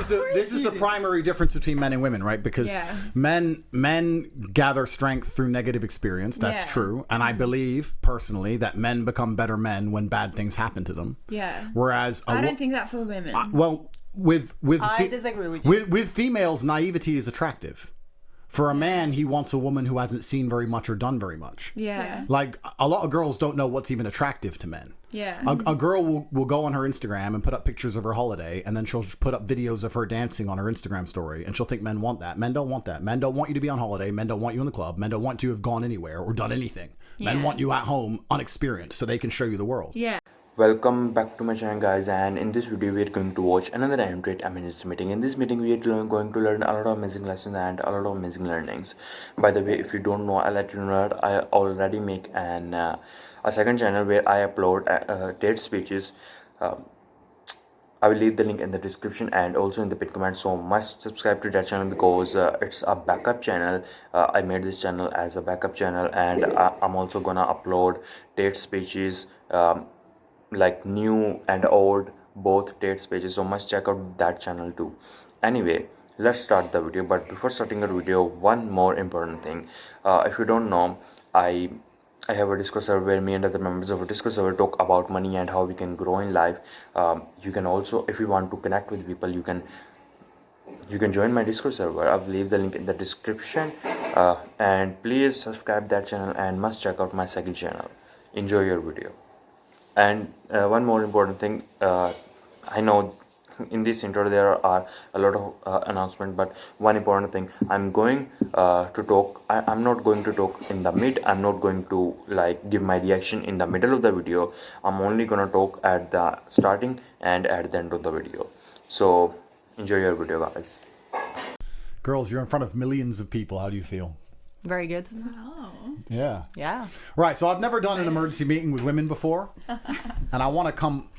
is the primary difference between men and women, right? Because men gather strength through negative experience. That's true, and I believe personally that men become better men when bad things happen to them. Yeah. Whereas I don't think that for women. I disagree with you. With females, naivety is attractive. For a man, he wants a woman who hasn't seen very much or done very much. Yeah. Like, a lot of girls don't know what's even attractive to men. Yeah. A girl will go on her Instagram and put up pictures of her holiday, and then she'll put up videos of her dancing on her Instagram story, and she'll think men want that. Men don't want that. Men don't want you to be on holiday. Men don't want you in the club. Men don't want you to have gone anywhere or done anything. Men want you at home, unexperienced, so they can show you the world. Yeah. Welcome back to my channel, guys, and in this video we are going to watch another Andrew Tate meeting. In this meeting we are going to learn a lot of amazing lessons and a lot of amazing learnings. By the way, if you don't know, I'll let you know that I already make a second channel where I upload Tate speeches. I will leave the link in the description and also in the pinned comment, so must subscribe to that channel because it's a backup channel. I made this channel as a backup channel, and I'm also gonna upload Tate speeches, like new and old, both Tate speeches, so must check out that channel too. Anyway, let's start the video. But before starting the video, one more important thing. If you don't know, I have a Discord server where me and other members of a Discord server talk about money and how we can grow in life. You can also, if you want to connect with people, you can join my Discord server. I'll leave the link in the description, and please subscribe that channel and must check out my second channel. Enjoy your video. And one more important thing, I know in this intro there are a lot of announcements, but one important thing, I'm going to talk. I'm not going to talk in the mid. I'm not going to like give my reaction in the middle of the video. I'm only gonna talk at the starting and at the end of the video. So enjoy your video, guys. Girls, you're in front of millions of people. How do you feel? Very good. Oh. Yeah. Yeah. Right, so I've never done an emergency meeting with women before, and I want to come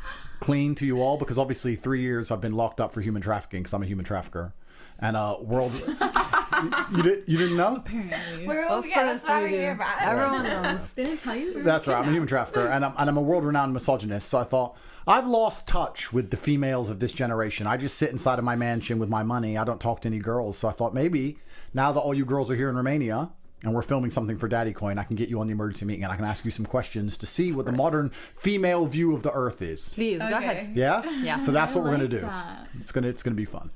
clean to you all because obviously 3 years I've been locked up for human trafficking because I'm a human trafficker. And world, you didn't know? Apparently. We're all that's why we're here, right? Everyone knows. Didn't tell you? That's right, I'm a human trafficker, and I'm a world-renowned misogynist, so I thought, I've lost touch with the females of this generation. I just sit inside of my mansion with my money. I don't talk to any girls, so I thought maybe now that all you girls are here in Romania, and we're filming something for Daddy Coin, I can get you on the emergency meeting and I can ask you some questions to see what the modern female view of the earth is. Please, go ahead. Yeah? Yeah. So that's what we're like gonna do. that. It's gonna be fun.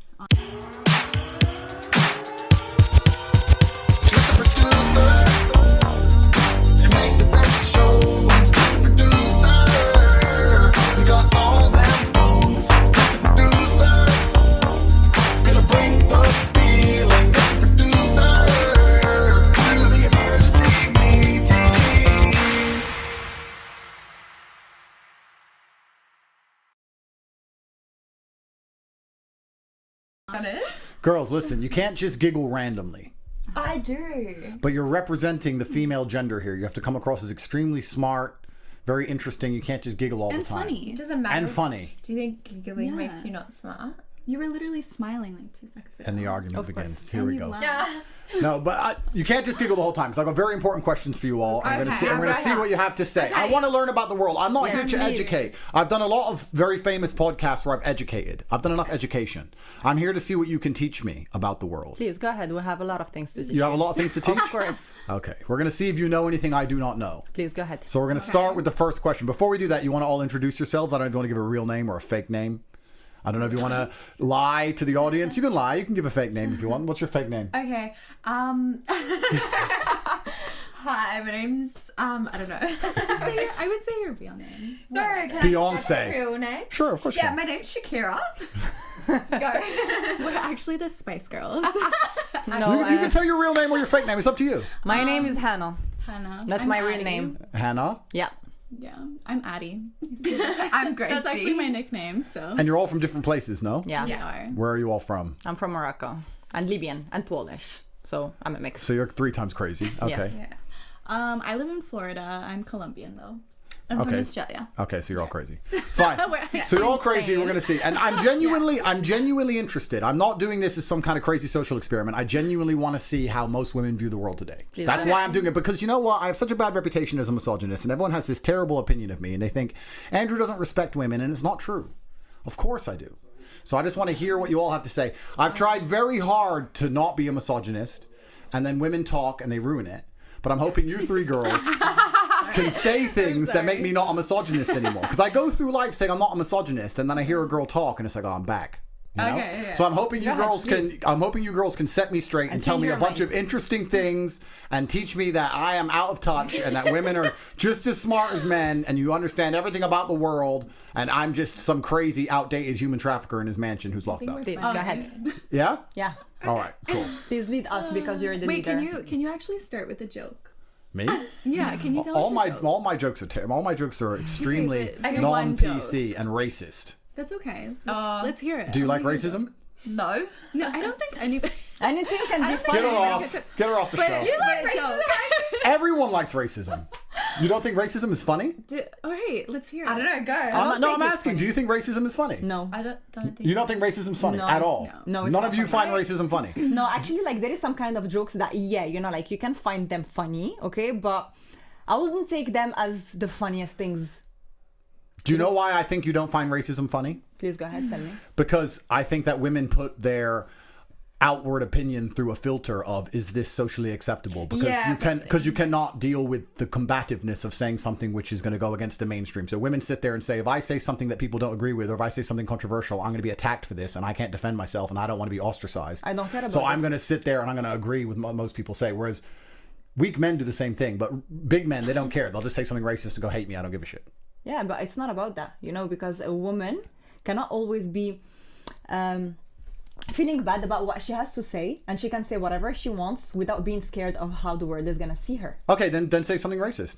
Girls, listen, you can't just giggle randomly. I do. But you're representing the female gender here. You have to come across as extremely smart, very interesting. You can't just giggle all the time. And funny. It doesn't matter. And funny. Do you think giggling makes you not smart? You were literally smiling like 2 seconds ago. And the argument begins. Here we go. Yes. No, but you can't just giggle the whole time because I've got very important questions for you all. I'm going to see what you have to say. I want to learn about the world. I'm not here to educate. I've done a lot of very famous podcasts where I've educated. I've done enough education. I'm here to see what you can teach me about the world. Please, go ahead. We have a lot of things to teach. You have a lot of things to teach? Of course. Okay. We're going to see if you know anything I do not know. Please, go ahead. So we're going to start with the first question. Before we do that, you want to all introduce yourselves? I don't know if you want to give a real name or a fake name. I don't know if you want to lie to the audience. You can lie. You can give a fake name if you want. What's your fake name? Okay. Hi, my name's I don't know. I would say your real name. No, can Beyonce. I say my real name? Sure, of course. Yeah, you my name's Shakira. Go. We're actually the Spice Girls. No, you can tell your real name or your fake name. It's up to you. my name is Hannah. Hannah. That's I'm my real Addie. name. Hannah. Yeah. Yeah, I'm Addie. I'm Gracie. That's actually my nickname, so. And you're all from different places, no? Yeah. We are. Where are you all from? I'm from Morocco. And Libyan and Polish. So I'm a mix. So you're 3 times crazy. Okay. Yes. Yeah. I live in Florida. I'm Colombian though. I'm from Okay. Australia. Okay, so you're all crazy. Fine. We're So you're all crazy. insane. We're gonna see. And I'm genuinely interested. I'm not doing this as some kind of crazy social experiment. I genuinely want to see how most women view the world today. Please. That's why I'm doing it, because you know what? I have such a bad reputation as a misogynist, and everyone has this terrible opinion of me, and they think Andrew doesn't respect women, and it's not true. Of course I do. So I just want to hear what you all have to say. I've tried very hard to not be a misogynist, and then women talk and they ruin it. But I'm hoping you three girls can say things that make me not a misogynist anymore. Because I go through life saying I'm not a misogynist, and then I hear a girl talk, and it's like, oh, I'm back. You know? Okay, yeah. So I'm hoping you Go ahead, girls can. I'm hoping you girls can set me straight and tell change me a your bunch mind. of interesting things and teach me that I am out of touch and that women are just as smart as men and you understand everything about the world and I'm just some crazy outdated human trafficker in his mansion who's locked up. Steve, go ahead. Yeah. Yeah. All right. Cool. Please lead us because you're the Wait, leader. can you actually start with a joke? Me? Yeah, can you tell All us a my joke? all my jokes are terrible. All my jokes are extremely but do one joke. non-PC and racist. That's okay. Let's hear it. Do you like racism? No. No, I don't think any. Anything can be Get funny. her off. Get her off the show. You like racism? Everyone likes racism. You don't think racism is funny? All right, let's hear it. I don't know. Go. I'm asking. Do you think racism is funny? No. I don't think. You don't think racism's funny No. at all? No, it's None not of you funny. find racism funny. No, actually, like there is some kind of jokes that, yeah, you know, like you can find them funny, okay, but I wouldn't take them as the funniest things. Do you know why I think you don't find racism funny? Please go ahead, tell me. Because I think that women put their outward opinion through a filter of is this socially acceptable? Because Yeah, you cannot deal with the combativeness of saying something which is going to go against the mainstream. So women sit there and say, if I say something that people don't agree with, or if I say something controversial, I'm going to be attacked for this, and I can't defend myself, and I don't want to be ostracized. I don't care about So I'm this. going to sit there and I'm going to agree with what most people say. Whereas weak men do the same thing, but big men, they don't care. They'll just say something racist and go, hate me, I don't give a shit. Yeah, but it's not about that, you know, because a woman cannot always be feeling bad about what she has to say, and she can say whatever she wants without being scared of how the world is gonna see her. Okay, then say something racist.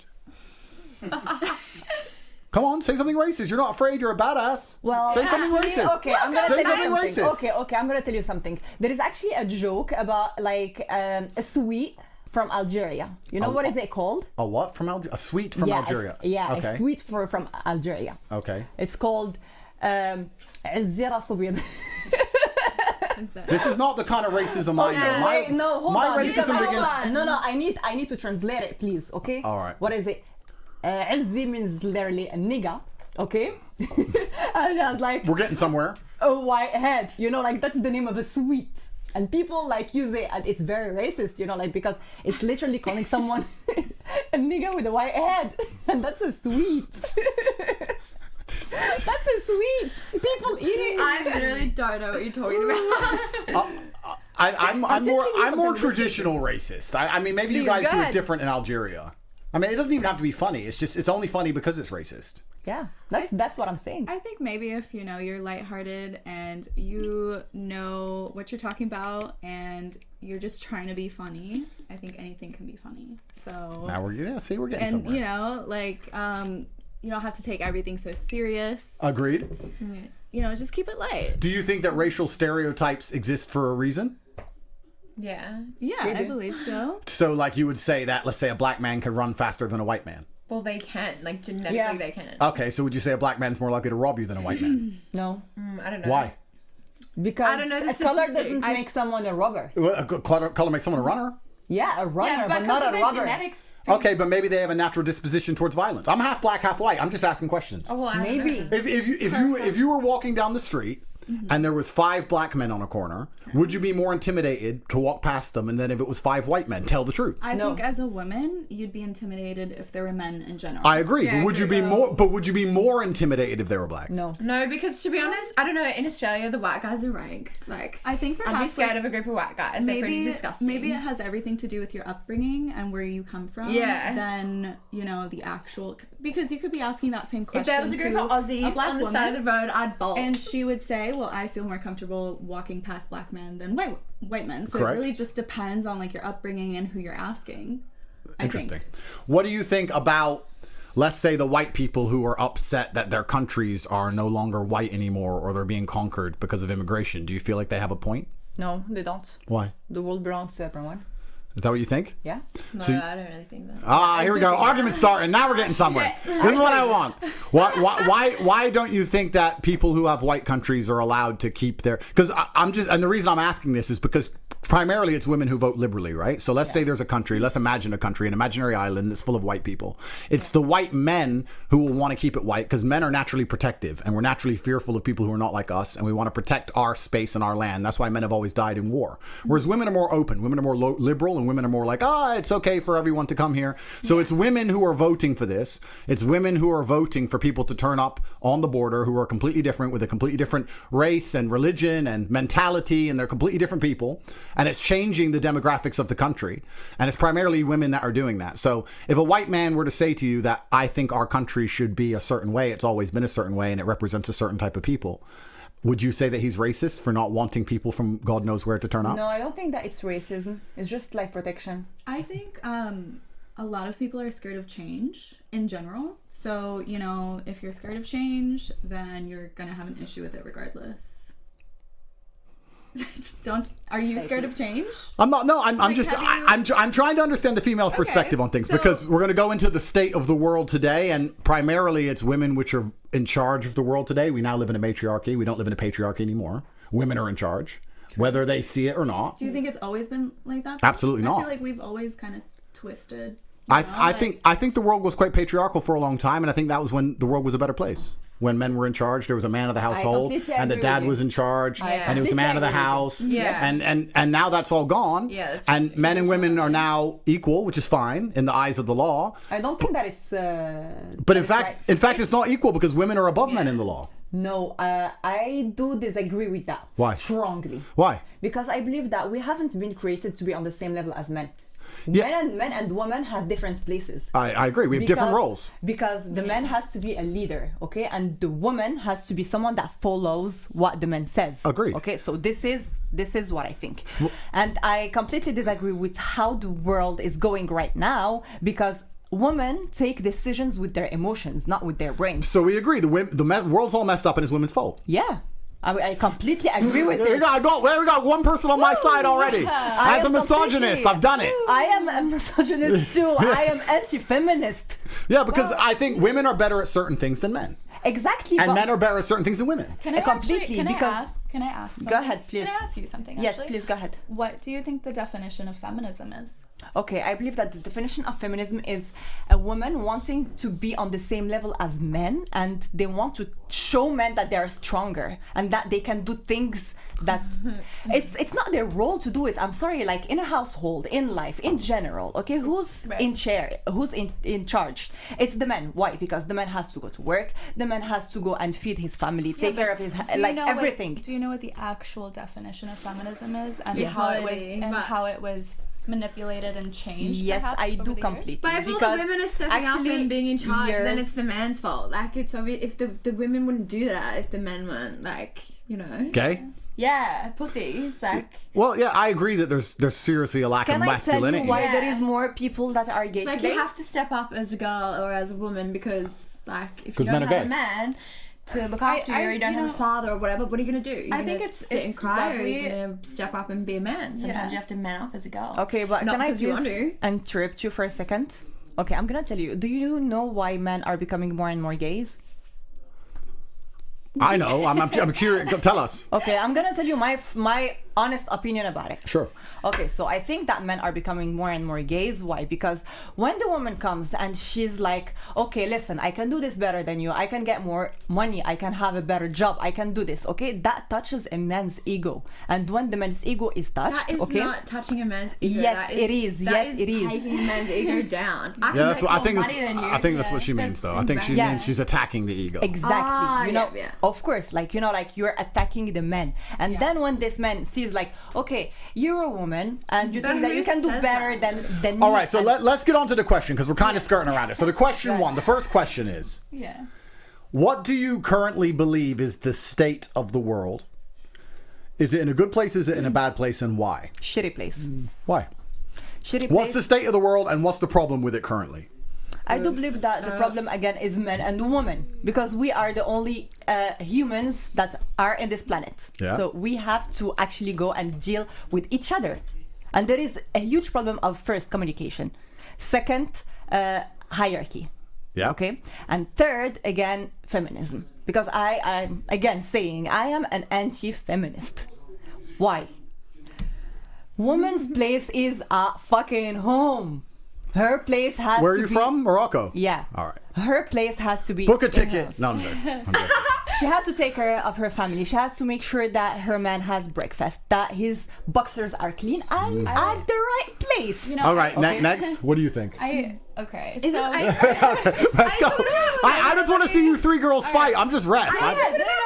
Come on, say something racist. You're not afraid. You're a badass. Well, say something actually, racist. okay, I'm gonna say tell you something something. racist. Okay, I'm gonna tell you something. There is actually a joke about like a sweet from Algeria. You know what is it called? A what from Algeria? A sweet from Algeria. A Okay. sweet from Algeria. Okay. It's called عزي راس أبيض. This is not the kind of racism I know. Wait, no, hold my on. racism Hold begins. on. No, I need to translate it, please. Okay. All right. What is it? عزي means literally a nigga. Okay. And I was like We're getting somewhere. a white head. You know, like that's the name of a sweet. And people like use it, and it's very racist, you know, like because it's literally calling someone a nigga with a white head, and that's a sweet. That's a sweet. People eat it. I literally don't know what you're talking about. I'm more traditional racist. I mean, maybe you Please, guys go do it ahead. different in Algeria. I mean, it doesn't even have to be funny. It's only funny because it's racist. Yeah, that's what I'm saying. I think maybe if you know you're lighthearted and you know what you're talking about and you're just trying to be funny, I think anything can be funny. So Now we're getting and somewhere. you know, like you don't have to take everything so serious. Agreed. You know, just keep it light. Do you think that racial stereotypes exist for a reason? Yeah. Yeah, I believe so. So, like, you would say that, let's say, a black man can run faster than a white man. Well, they can. Like genetically, Yeah. they can. Okay, so would you say a black man's more likely to rob you than a white man? No, I don't know. Why? because I don't know the a color statistic. doesn't make someone a robber. Well, a color makes someone a runner. Yeah, a runner, Yeah, but not a because of robber. their genetics. Okay, but maybe they have a natural disposition towards violence. I'm half black, half white. I'm just asking questions. Oh, well, I don't Maybe. know. If you were walking down the street and there was 5 black men on a corner, would you be more intimidated to walk past them? And then if it was 5 white men, tell the truth. I No. think as a woman, you'd be intimidated if there were men in general. I agree, Yeah, but would you be more intimidated if they were black? No. No, because to be honest, I don't know. In Australia, the white guys are rank. Like, I think I'd be perhaps scared like, of a group of white guys. They're pretty disgusting. maybe it has everything to do with your upbringing and where you come from. Yeah. Than you know the actual because you could be asking that same question. if there was a group to of Aussies a black on the woman, side of the road, I'd bolt. and she would say, "Well, I feel more comfortable walking past black men than white men." So Correct. it really just depends on like your upbringing and who you're asking. I Interesting. think. What do you think about, let's say, the white people who are upset that their countries are no longer white anymore or they're being conquered because of immigration? Do you feel like they have a point? No, they don't. Why? The world belongs to everyone. Is that what you think? Yeah. no, so you- I don't really think that. Ah, here we go. Argument starting. Now we're getting somewhere. This is what I want. Why don't you think that people who have white countries are allowed to keep their? Because I'm just, and the reason I'm asking this is because primarily it's women who vote liberally, right? So let's say there's a country, let's imagine a country, an imaginary island that's full of white people. It's the white men who will want to keep it white because men are naturally protective and we're naturally fearful of people who are not like us, and we want to protect our space and our land. That's why men have always died in war. Whereas women are more open, women are more liberal, and women are more like, it's okay for everyone to come here. So it's women who are voting for this. It's women who are voting for people to turn up on the border who are completely different, with a completely different race and religion and mentality, and they're completely different people. And it's changing the demographics of the country. And it's primarily women that are doing that. So if a white man were to say to you that I think our country should be a certain way, it's always been a certain way, and it represents a certain type of people, would you say that he's racist for not wanting people from God knows where to turn up? No, I don't think that it's racism. It's just like protection. I think a lot of people are scared of change in general. So, you know, if you're scared of change, then you're going to have an issue with it regardless. Are you scared of change? I'm not. No, I'm Like, just. have you- I'm trying to understand the female perspective on things, so- because we're going to go into the state of the world today, and primarily it's women which are in charge of the world today. We now live in a matriarchy. We don't live in a patriarchy anymore. Women are in charge, whether they see it or not. Do you think it's always been like that? Absolutely I not. feel like we've always kind of twisted. I think the world was quite patriarchal for a long time, and I think that was when the world was a better place. When men were in charge, there was a man of the household, completely and the agree dad with you. was in charge, I and he was the man of the completely agree house. with you. Yes. And now that's all gone. Yeah, that's and men and women are now equal, which is fine in the eyes of the law. I don't think that it's. But in fact, it's not equal because women are above men in the law. No, I do disagree with that. Why? Strongly. Why? Because I believe that we haven't been created to be on the same level as men. Yeah. Men and women has different places. I agree. We have different roles. Because the man has to be a leader, okay, and the woman has to be someone that follows what the man says. Agreed. Okay, so this is what I think, and I completely disagree with how the world is going right now, because women take decisions with their emotions, not with their brains. So we agree. The world's all messed up, and it's women's fault. Yeah. I completely agree with We this. got one person on my side already. I As a am misogynist, completely- I've done it. I am a misogynist too. I am anti-feminist. Yeah, because I think women are better at certain things than men, Exactly. and but- men are better at certain things than women. Can I completely, Can because- Can I ask? Something? Go ahead, please. Can I ask you something? Yes, actually? please go ahead. What do you think the definition of feminism is? Okay, I believe that the definition of feminism is a woman wanting to be on the same level as men, and they want to show men that they are stronger and that they can do things that it's not their role to do it. I'm sorry, like in a household, in life, in general, okay, who's in charge? It's the man. Why? Because the man has to go to work, the man has to go and feed his family, take care of his everything. Do you know what the actual definition of feminism is, and Yes. how it was manipulated and changed? Yes, perhaps, I over do the years? completely. But if all because the women are stepping up actually, and being in charge, then years- it's the man's fault. Like, it's obvious if the women wouldn't do that if the men weren't, like, you know. Okay. Yeah, pussies. Like, Well, yeah, I agree that there's seriously a lack Can of I tell masculinity. you why Yeah. there is more people that are gay like today? you have to step up as a girl or as a woman because, like, if you 'Cause men don't are have a gay. man to look after you, or you don't you have know, a father or whatever, what are you gonna do? You're I think gonna it's- sit and it's cry, or lovely. you're gonna step up and be a man. Sometimes Yeah. you have to man up as a girl. Okay, but Not can I because you want please to. interrupt you for a second? Okay, I'm gonna tell you. Do you know why men are becoming more and more gays? I know. I'm curious. Tell us. Okay, I'm gonna tell you my honest opinion about it. Sure. Okay, so I think that men are becoming more and more gays. Why? Because when the woman comes and she's like, okay, listen, I can do this better than you. I can get more money. I can have a better job. I can do this. Okay, that touches a man's ego. And when the man's ego is touched, That is okay, not touching a man's ego. Yes, That it is. that Yes, it is. taking a man's ego down. I can Yeah, that's make what I more think. money than you. I think that's what she means, though. I think she Yeah. means she's attacking the ego. Exactly. Ah, you know, yeah. of course, like, you know, like you're attacking the men. And then when this man sees like, okay, you're a woman and you But think that who you can do says better that? than All me. right, so and- let's get on to the question because we're kind of skirting around it. So the question one, the first question is, Yeah. what do you currently believe is the state of the world? Is it in a good place? Is it in a bad place? And why? shitty place. Why? Shitty What's the place. state of the world and what's the problem with it currently? I do believe that the problem again is men and women because we are the only humans that are in this planet. Yeah. So we have to actually go and deal with each other. And there is a huge problem of first communication. Second, hierarchy. Yeah. Okay. And third, again, feminism. Because I'm again saying I am an anti-feminist. Why? Woman's place is a fucking home. Her place has Where are to you be... from? Morocco? Yeah. All right. Her place has to be... Book a in ticket. house. No, I'm joking. I'm joking. She has to take care of her family. She has to make sure that her man has breakfast, that his boxers are clean and at the right place. You know, All right, Okay. next. What do you think? Okay. Is so, this, Let's go. I just want to see you three girls fight. I'm just ref.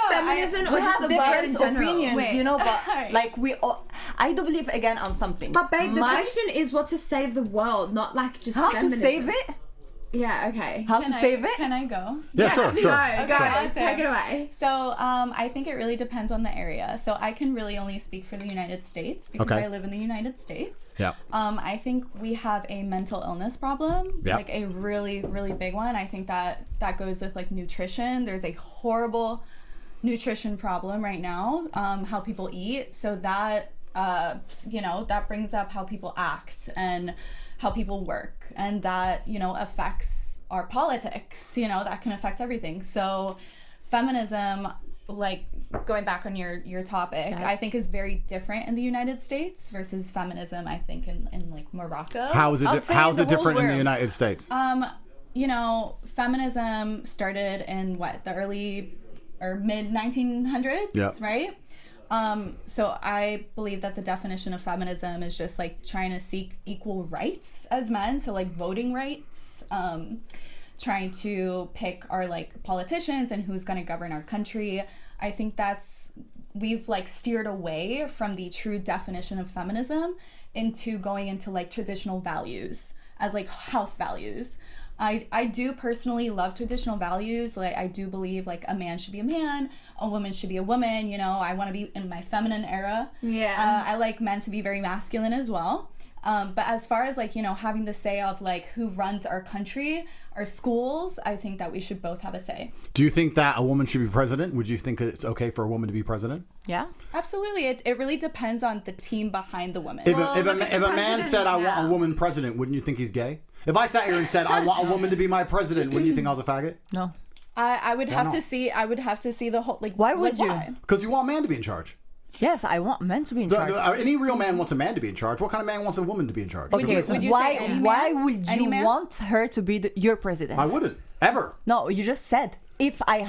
feminism We or just have the word in different general? opinions, Wait. you know, but Alright. like we all... I do believe again on something. But babe, the My- question is what to save the world, not like just How feminism. to save it? Yeah, okay. How to save it? Can I go? Yeah, sure, Go, sure. go, Okay. take it away. So I think it really depends on the area. So I can really only speak for the United States because Okay. I live in the United States. Yeah. I think we have a mental illness problem, Yeah. like a really, really big one. I think that goes with like nutrition. There's a horrible nutrition problem right now, how people eat. So that, that brings up how people act and how people work. And that, affects our politics, that can affect everything. So feminism, like going back on your topic, I think is very different in the United States versus feminism, I think, in like Morocco. How is it? I'll say How's the it different whole in the world. United States? Feminism started in the early or mid 1900s, Yeah. right? So I believe that the definition of feminism is just like trying to seek equal rights as men, so like voting rights, trying to pick our like politicians and who's going to govern our country. I think we've like steered away from the true definition of feminism into going into like traditional values as like house values. I do personally love traditional values. Like I do believe like a man should be a man, a woman should be a woman. I want to be in my feminine era. Yeah. I like men to be very masculine as well. But as far as like, having the say of like who runs our country, our schools, I think that we should both have a say. Do you think that a woman should be president? Would you think it's okay for a woman to be president? Yeah. Absolutely. It really depends on the team behind the woman. If Well, a look at the man presidents said, I want now. a woman president, wouldn't you think he's gay? If I sat here and said, I want a woman to be my president, wouldn't you think I was a faggot? No. I would have not? to see. I would have to see the whole like. Why would you? Because you want a man to be in charge. Yes, I want men to be in charge. Any real man wants a man to be in charge. What kind of man wants a woman to be in charge? Would you- Doesn't make would sense. you say any man? Why would Any you man? want her to be your president? I wouldn't. Ever. No, you just said if I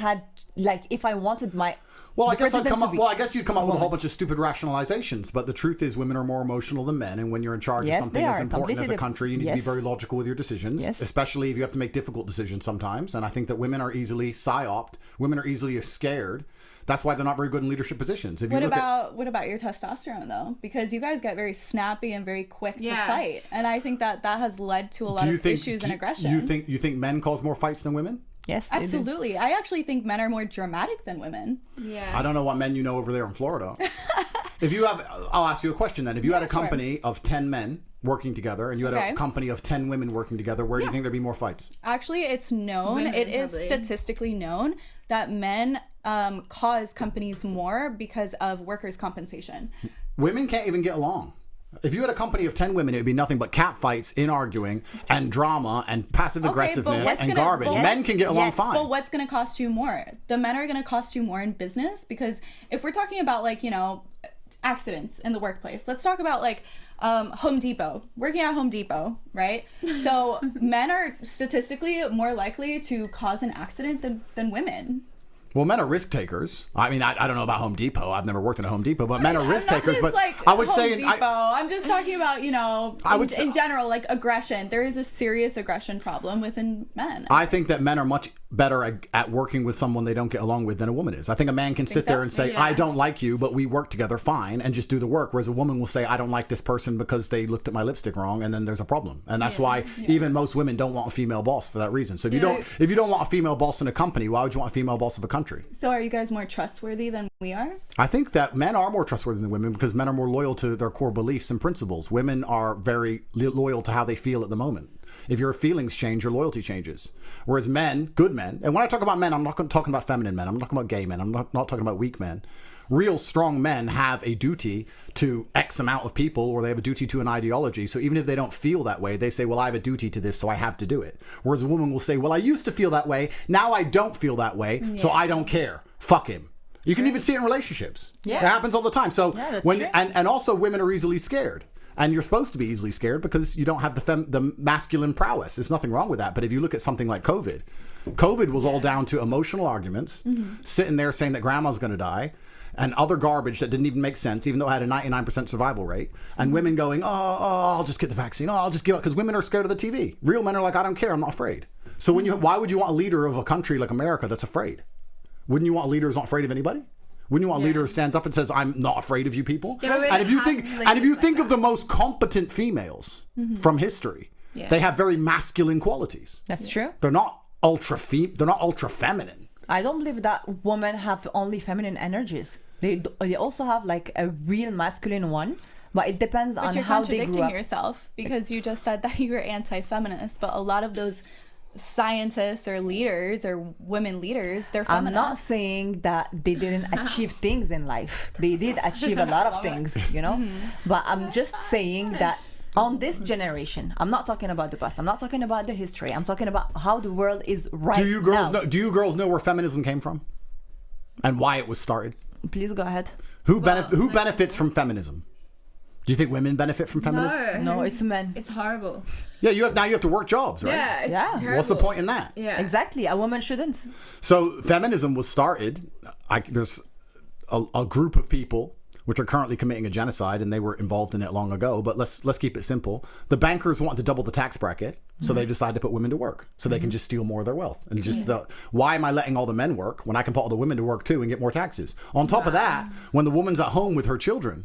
wanted my Well, I the guess I'd president come to up. be Well, I guess you'd come up with a woman. whole bunch of stupid rationalizations. But the truth is, women are more emotional than men, and when you're in charge Yes, of something they as are. important as a Completely country, you need to be yes. very logical with your decisions. Yes. Especially if you have to make difficult decisions sometimes. And I think that women are easily psyoped. Women are easily scared. That's why they're not very good in leadership positions. If you What look what about your testosterone though? Because you guys get very snappy and very quick Yeah. to fight, and I think that has led to a lot do you of think issues and do aggression. you think men cause more fights than women? yes, they do. Absolutely, I actually think men are more dramatic than women. Yeah. I don't know what men you know over there in Florida. If you have, I'll ask you a question then. If you had a sure. company of 10 men working together and you had Okay. a company of 10 women working together, where do you think there'd be more fights? Actually, it's known. Women, it is probably. statistically known that men cause companies more because of workers' compensation. Women can't even get along. If you had a company of 10 women, it would be nothing but cat fights, in arguing, and drama, and passive aggressiveness, what's and gonna- garbage. but Men can get along yes, fine. But what's going to cost you more? The men are going to cost you more in business, because if we're talking about like, accidents in the workplace, let's talk about like Home Depot, working at Home Depot, right? So men are statistically more likely to cause an accident than women. Well, men are risk takers. I mean, I don't know about Home Depot. I've never worked in a Home Depot, but men are risk I'm not takers. just But like I would Home say, Depot. I'm just talking about, I would say- in general, like aggression. There is a serious aggression problem within men. I think that men are much better at working with someone they don't get along with than a woman is. I think a man can sit there and say, Yeah. I don't like you, but we work together fine, and just do the work. Whereas a woman will say, I don't like this person because they looked at my lipstick wrong, and then there's a problem. And that's why even most women don't want a female boss for that reason. So if you don't want a female boss in a company, why would you want a female boss of a country? So are you guys more trustworthy than we are? I think that men are more trustworthy than women because men are more loyal to their core beliefs and principles. Women are very loyal to how they feel at the moment. If your feelings change, your loyalty changes. Whereas men, good men, and when I talk about men, I'm not talking about feminine men. I'm not talking about gay men. I'm not talking about weak men. Real strong men have a duty to X amount of people, or they have a duty to an ideology. So even if they don't feel that way, they say, well, I have a duty to this, so I have to do it. Whereas a woman will say, well, I used to feel that way. Now I don't feel that way, so I don't care. Fuck him. You can even see it in relationships. Yeah. It happens all the time. So that's when true. and also women are easily scared. And you're supposed to be easily scared because you don't have the masculine prowess. There's nothing wrong with that. But if you look at something like COVID was all down to emotional arguments, sitting there saying that grandma's going to die, and other garbage that didn't even make sense, even though it had a 99% survival rate, and women going, I'll just get the vaccine. I'll just give up. Because women are scared of the TV. Real men are like, I don't care. I'm not afraid. So why would you want a leader of a country like America that's afraid? Wouldn't you want a leader who's not afraid of anybody? Wouldn't you want a leader who stands up and says, "I'm not afraid of you people"? Yeah, and if you think of the most competent females from history, they have very masculine qualities. That's true. They're not ultra feminine. I don't believe that women have only feminine energies. They also have like a real masculine one, but it depends But on you're how they grew contradicting up. yourself because you just said that you were anti-feminist, but a lot of those scientists or leaders or women leaders, they're I'm feminists. not saying that they didn't achieve things in life. They did achieve a lot of things, you know? But I'm just saying that on this generation, I'm not talking about the past. I'm not talking about the history. I'm talking about how the world is right Do you girls now. know? Do you girls know where feminism came from, and why it was started? Please go ahead. Who benefits from feminism? Do you think women benefit from feminism? No, it's men. It's horrible. Yeah, you have to work jobs, right? Yeah, it's Yeah. terrible. What's the point in that? Yeah. Exactly. A woman shouldn't. So feminism was started. There's a group of people which are currently committing a genocide, and they were involved in it long ago. But let's keep it simple. The bankers want to double the tax bracket, so they decide to put women to work, so they can just steal more of their wealth. And why am I letting all the men work when I can put all the women to work too and get more taxes? On top of that, when the woman's at home with her children,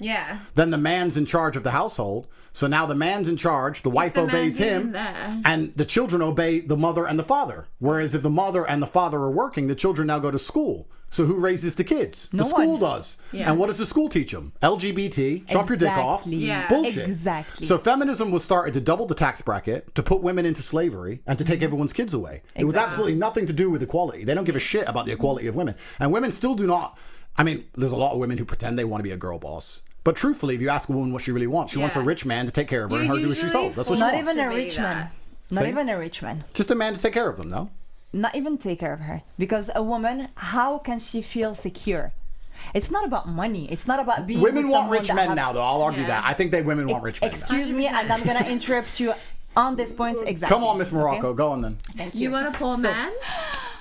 then the man's in charge of the household. So now the man's in charge, the wife the obeys man's even him, there. and the children obey the mother and the father. Whereas if the mother and the father are working, the children now go to school. So who raises the kids? No The school one. does. Yeah. And what does the school teach them? LGBT, chop your dick off. Exactly. Yeah. Bullshit. Exactly. So feminism was started to double the tax bracket, to put women into slavery, and to take everyone's kids away. It was absolutely nothing to do with equality. They don't give a shit about the equality of women. And women still do not. I mean, there's a lot of women who pretend they want to be a girl boss. But truthfully, if you ask a woman what she really wants, she wants a rich man to take care of her and her do what she's told. That's what she Not wants. even a to be rich man. Not See? even a rich man. Just a man to take care of them, no? Not even take care of her. Because a woman, how can she feel secure? It's not about money. It's not about being Women with want someone rich that men have- now, though. I'll argue that. I think women want rich men now. Excuse me, and I'm gonna interrupt you on this point exactly. Come on, Miss Morocco. Okay? Go on then. Thank You want a poor man?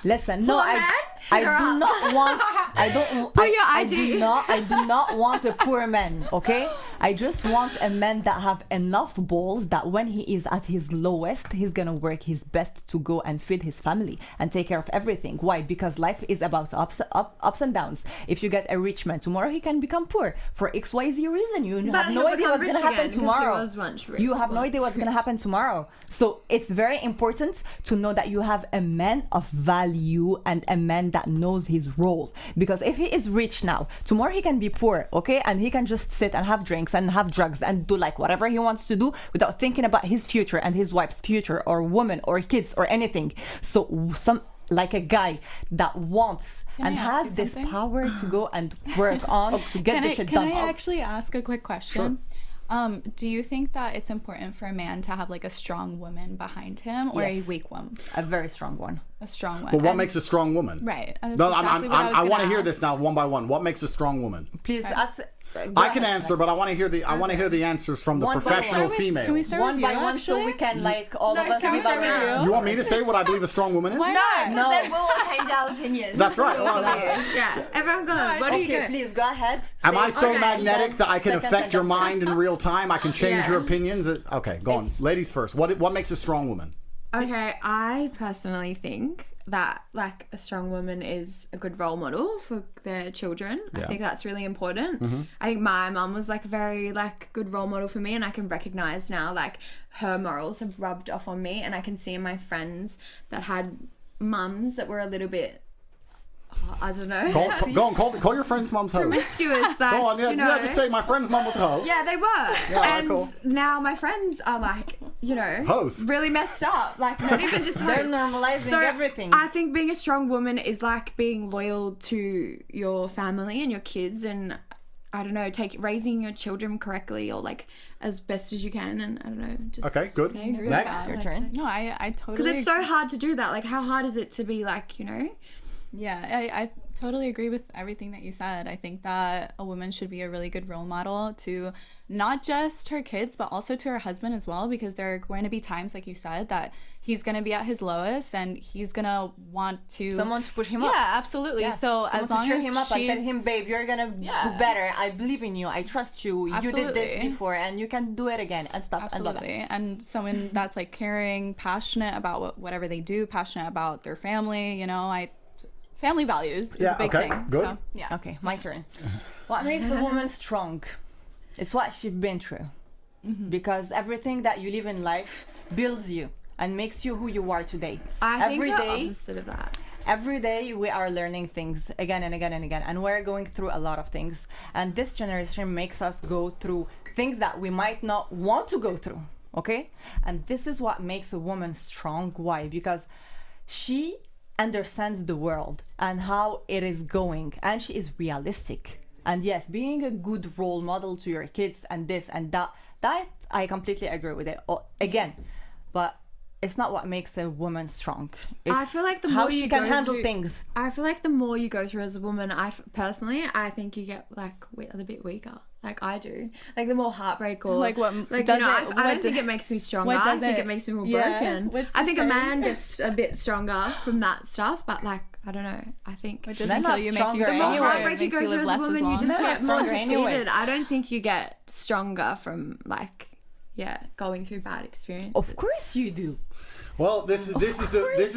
Listen, no, Poor man? I Hit her do up. not want. I don't. Put I, your I IG. do not want a poor man. Okay, I just want a man that have enough balls that when he is at his lowest, he's gonna work his best to go and feed his family and take care of everything. Why? Because life is about ups and downs. If you get a rich man tomorrow, he can become poor for XYZ reason. You But have no he'll idea become what's rich gonna happen again because he tomorrow. was once rich. You have no idea what's gonna happen tomorrow. So it's very important to know that you have a man of value and a man that knows his role. Because if he is rich now, tomorrow he can be poor, okay? And he can just sit and have drinks and have drugs and do like whatever he wants to do without thinking about his future and his wife's future or woman or kids or anything. So some like a guy that wants Can and I ask has you this something? power to go and work on to get the shit Can done. I actually ask a quick question? Do you think that it's important for a man to have like a strong woman behind him or a Yes. weak one? A very strong one. A strong one. But what And- makes a strong woman? Right. That's No, exactly what I was want to gonna hear ask. this now, one by one. What makes a strong woman? Please ask. I can answer, but I want to hear the answers from the One by professional one. females. Can we start One with by you, one, so actually? we can like all of us can we give our start with you? You want me to say what I believe a strong woman is? Why No, not? because No. then we'll all change our opinions. That's right. Yeah, everyone's gonna. What do you Okay, go? please go ahead. Am Say- I so Okay, magnetic then that I can second affect your sentence. mind in real time? I can change Yeah. your opinions? Okay, go on. Ladies first. What makes a strong woman? Okay, I personally think that like a strong woman is a good role model for their children. Yeah. I think that's really important. I think my mum was like a very like good role model for me, and I can recognize now like her morals have rubbed off on me, and I can see in my friends that had mums that were a little bit I don't know. Go on, call your friend's mom's hoe. Promiscuous, like, Go on, yeah, you know. just say my friend's mom was a hoe. Yeah, they were. Yeah, and cool. now my friends are like, you know, Hoes. really messed up. Like, not even just They're hoes. normalizing So everything. I think being a strong woman is like being loyal to your family and your kids, and I don't know, raising your children correctly or like as best as you can, and I don't know, just Okay, good. I agree with Next. that. Your Like, turn. No, I totally because it's so hard to do that. Like, how hard is it to be like, you know, Yeah, I totally agree with everything that you said. I think that a woman should be a really good role model to not just her kids, but also to her husband as well, because there are going to be times, like you said, that he's going to be at his lowest and he's going to want to... Someone to push him up. Yeah, absolutely. Yeah. So Someone as long to cheer as him up and she's... tell him, babe, you're going to do better. I believe in you. I trust you. You did this Absolutely. before and you can do it again and stuff. Absolutely. And someone that's like caring, passionate about whatever they do, passionate about their family, you know, family values is a big okay, thing. good. So, yeah. Okay, my turn. What makes a woman strong? It's what she's been through. Because everything that you live in life builds you and makes you who you are today. I Every think the day- opposite of that. Every day we are learning things again and again and again, and we're going through a lot of things. And this generation makes us go through things that we might not want to go through, okay? And this is what makes a woman strong. Why? Because she understands the world and how it is going, and she is realistic. And yes, being a good role model to your kids and this and that I completely agree with it. Again, but it's not what makes a woman strong. It's I feel like the how more she you can go handle through- things. I feel like the more you go through as a woman, personally, I think you get like a bit weaker. Like I do. Like the more heartbreak or Like what like does you know, it- I what don't think do- it makes me stronger. what I does think it- it makes me more yeah, broken. what's I the think a saying? man gets a bit stronger from that stuff, but like I don't know. I think What Men doesn't kill are you make you stronger the more anyway. stronger. heartbreak you Makes go you through live as a less woman, long. you just Men are get more stronger defeated. anyway. I don't think you get stronger from like going through bad experiences. Of course you do. Well, this is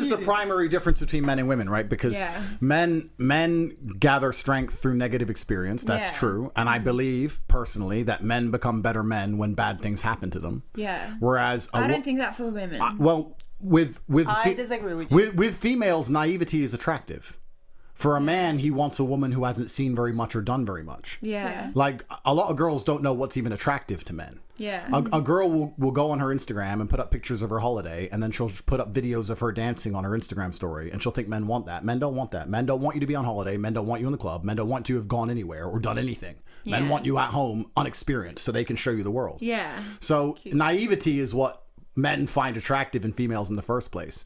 the primary difference between men and women, right? Because Yeah. men gather strength through negative experience. That's Yeah. true, and I believe personally that men become better men when bad things happen to them. Yeah. Whereas I don't think that for women. well, with I disagree with you. with females, naivety is attractive. For a man, he wants a woman who hasn't seen very much or done very much. yeah. Like a lot of girls don't know what's even attractive to men. Yeah. A girl will go on her Instagram and put up pictures of her holiday, and then she'll just put up videos of her dancing on her Instagram story, and she'll think men want that. Men don't want that. Men don't want you to be on holiday. Men don't want you in the club. Men don't want you to have gone anywhere or done anything. Men Yeah. want you at home, unexperienced, so they can show you the world. Yeah. So naivety is what men find attractive in females in the first place.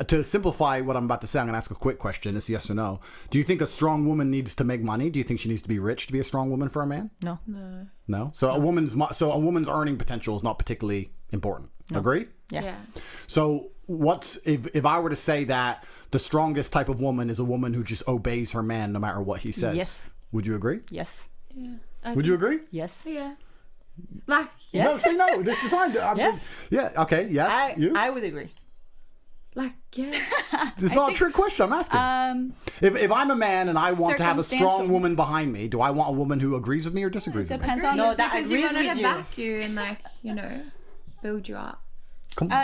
To simplify what I'm about to say, I'm going to ask a quick question. It's yes or no. Do you think a strong woman needs to make money? Do you think she needs to be rich to be a strong woman for a man? No. No. So a woman's earning potential is not particularly important. Agree? Yeah. So if I were to say that the strongest type of woman is a woman who just obeys her man no matter what he says? Yes. Would you agree? Yes. Would you agree? Yes. Yeah. Like No, say no. This is fine. Yes. Yeah. Okay. Yes. you? I would agree. yeah. It's not a trick question. I'm asking. If I'm a man and I want to have a strong Circumstantial. woman behind me, do I want a woman who agrees with me or disagrees with me? Depends on No, the that Because you agrees want her with to you. back you and build you up.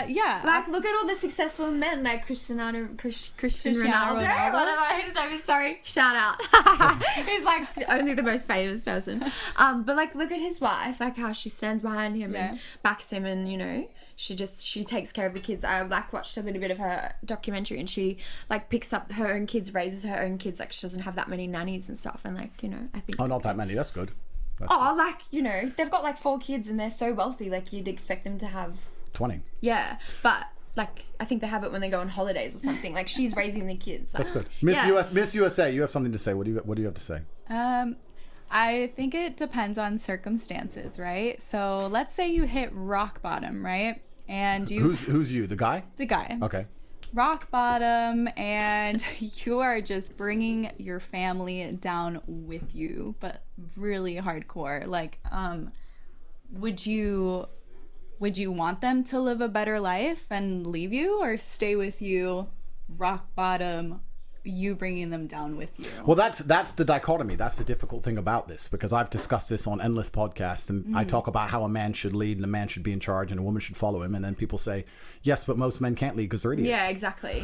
yeah. Like look at all the successful men like Christian Ronaldo. Ronaldo. Whatever his name is. Sorry, shout out. He's like only the most famous person. But like look at his wife, like how she stands behind him Yeah. and backs him, and she takes care of the kids. I watched a little bit of her documentary, and she picks up her own kids, raises her own kids. Like she doesn't have that many nannies and stuff. And I think Oh, not that many. That's good. they've got 4 kids and they're so wealthy. Like you'd expect them to have 20. yeah, but I think they have it when they go on holidays or something. Like she's raising the kids. That's good. Miss USA, you have something to say. What do you have to say? I think it depends on circumstances, right? So let's say you hit rock bottom, right? And Who's you? The guy? the guy. Okay. Rock bottom, and you are just bringing your family down with you, but really hardcore. Like, would you want them to live a better life and leave you, or stay with you, rock bottom, you bringing them down with you? Well, that's the dichotomy. That's the difficult thing about this, because I've discussed this on endless podcasts, and I talk about how a man should lead and a man should be in charge and a woman should follow him, and then people say, yes, but most men can't lead because they're idiots. Yeah, exactly.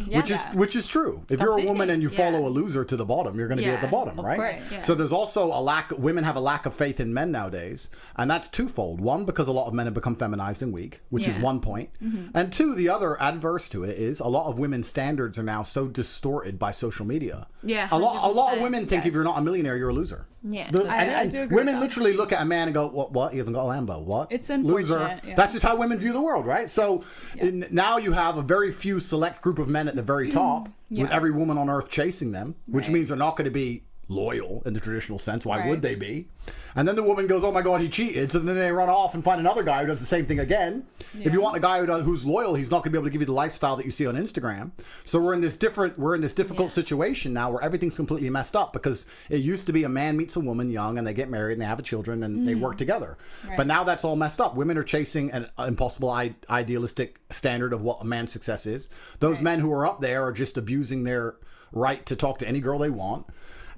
Which is true. If you're a Completely. woman and you follow Yeah. a loser to the bottom, you're going to be at the Yeah, bottom, right? course, yeah. So there's also women have a lack of faith in men nowadays, and that's twofold. One, because a lot of men have become feminized and weak, which is Yeah. one point. And two, the other adverse to it is a lot of women's standards are now so distorted by social social media. Yeah, a lot of 100%, women think yes. if you're not a millionaire, you're a loser. Yeah. I do agree women with that. literally look at a man and go, what? He hasn't got a Lambo. What? It's Loser. unfortunate, yeah. That's just how women view the world, right? So now you have a very few select group of men at the very top with every woman on earth chasing them, which means they're not going to be loyal in the traditional sense. Why would they be? And then the woman goes, oh my God, he cheated. So then they run off and find another guy who does the same thing again. If you want a guy who's loyal, he's not going to be able to give you the lifestyle that you see on Instagram. So we're in this difficult situation now where everything's completely messed up, because it used to be a man meets a woman young and they get married and they have children and they work together. But now that's all messed up. Women are chasing an impossible idealistic standard of what a man's success is. Those men who are up there are just abusing their right to talk to any girl they want.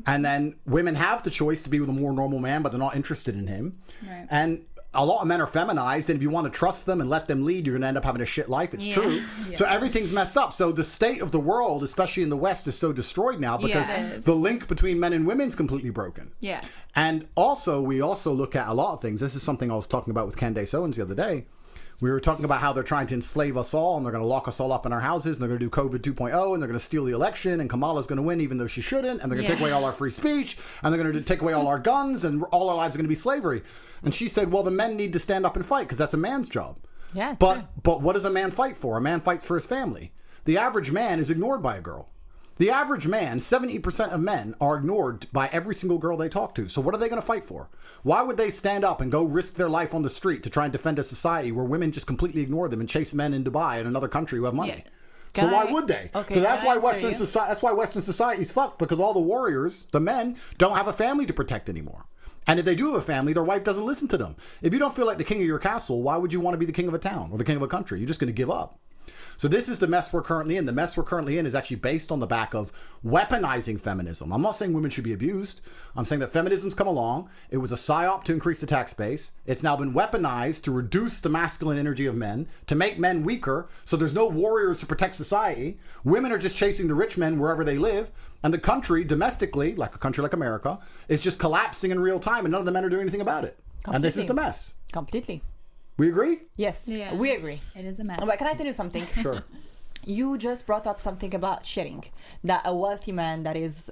And then women have the choice to be with a more normal man, but they're not interested in him. Right. And a lot of men are feminized, and if you want to trust them and let them lead, you're going to end up having a shit life. It's true. Yeah. So everything's messed up. So the state of the world, especially in the West, is so destroyed now because the link between men and women is completely broken. Yeah. And also, we also look at a lot of things. This is something I was talking about with Candace Owens the other day. We were talking about how they're trying to enslave us all, and they're going to lock us all up in our houses, and they're going to do COVID 2.0, and they're going to steal the election, and Kamala's going to win even though she shouldn't, and they're going to take away all our free speech, and they're going to take away all our guns, and all our lives are going to be slavery. And she said, well, the men need to stand up and fight because that's a man's job. Yeah. But what does a man fight for? A man fights for his family. The average man is ignored by a girl. The average man, 70% of men are ignored by every single girl they talk to. So what are they going to fight for? Why would they stand up and go risk their life on the street to try and defend a society where women just completely ignore them and chase men in Dubai and another country who have money? Yeah. So why would they? Okay, so that's why Western society's fucked, because all the warriors, the men, don't have a family to protect anymore. And if they do have a family, their wife doesn't listen to them. If you don't feel like the king of your castle, why would you want to be the king of a town or the king of a country? You're just going to give up. So this is the mess we're currently in. The mess we're currently in is actually based on the back of weaponizing feminism. I'm not saying women should be abused. I'm saying that feminism's come along. It was a psyop to increase the tax base. It's now been weaponized to reduce the masculine energy of men, to make men weaker, so there's no warriors to protect society. Women are just chasing the rich men wherever they live. And the country, domestically, like a country like America, is just collapsing in real time, and none of the men are doing anything about it. Completely. And this is the mess. Completely. We agree? Yes. Yeah. We agree. It is a mess. But can I tell you something? Sure. You just brought up something about sharing. That a wealthy man that is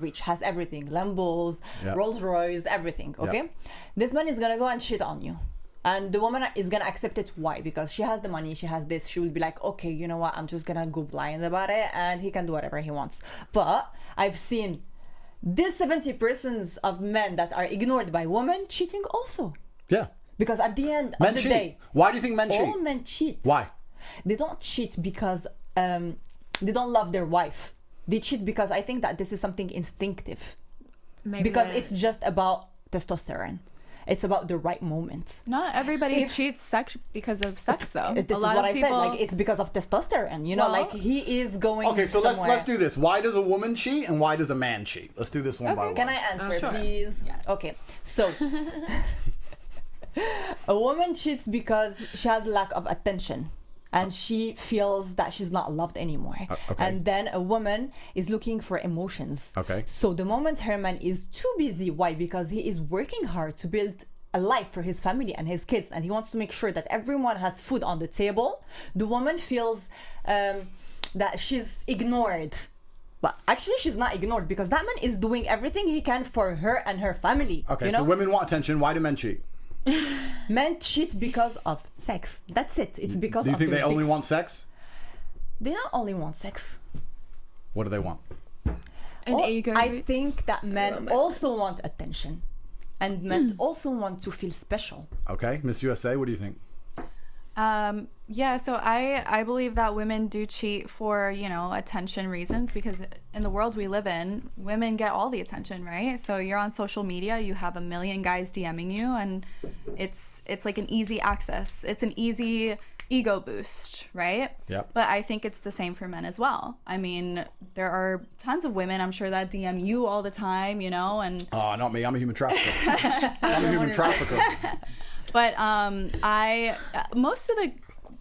rich has everything, Lambos, Rolls Royce, everything. Okay, this man is gonna go and shit on you, and the woman is gonna accept it. Why? Because she has the money, she has this. She will be like, okay, you know what? I'm just gonna go blind about it, and he can do whatever he wants. But I've seen this 70% of men that are ignored by women cheating also. Yeah. Because at the end Men of the cheat. day, Why do you think men cheat? all men cheat. Why? They don't cheat because they don't love their wife. They cheat because I think that this is something instinctive. Maybe Because that- it's just about testosterone. It's about the right moments. Not everybody cheats because of sex, though. This is what I said. Like, it's because of testosterone. You know, Well- like he is going. Okay, so somewhere. let's do this. Why does a woman cheat and why does a man cheat? Let's do this one by one. Can I answer, sure. please? Yes. Okay, so a woman cheats because she has lack of attention. And she feels that she's not loved anymore. Okay. And then a woman is looking for emotions. Okay. So the moment her man is too busy, why? Because he is working hard to build a life for his family and his kids, and he wants to make sure that everyone has food on the table. The woman feels that she's ignored. But actually, she's not ignored because that man is doing everything he can for her and her family. Okay, you so know? women want attention. Why do men cheat? Men cheat because of sex. That's it. It's because Do you of think their they only dicks. want sex? They not only want sex. What do they want? an ego. I boost. think that So men romantic. also want attention, and men also want to feel special. Okay, Miss USA, what do you think? Yeah, so I believe that women do cheat for, you know, attention reasons, because in the world we live in, women get all the attention, right? So you're on social media, you have a million guys DMing you, and it's like an easy access. It's an easy ego boost, right? Yep. But I think it's the same for men as well. I mean, there are tons of women, I'm sure, that DM you all the time, you know, and Oh, not me. I'm a human trafficker. I'm a human trafficker. but I most of the,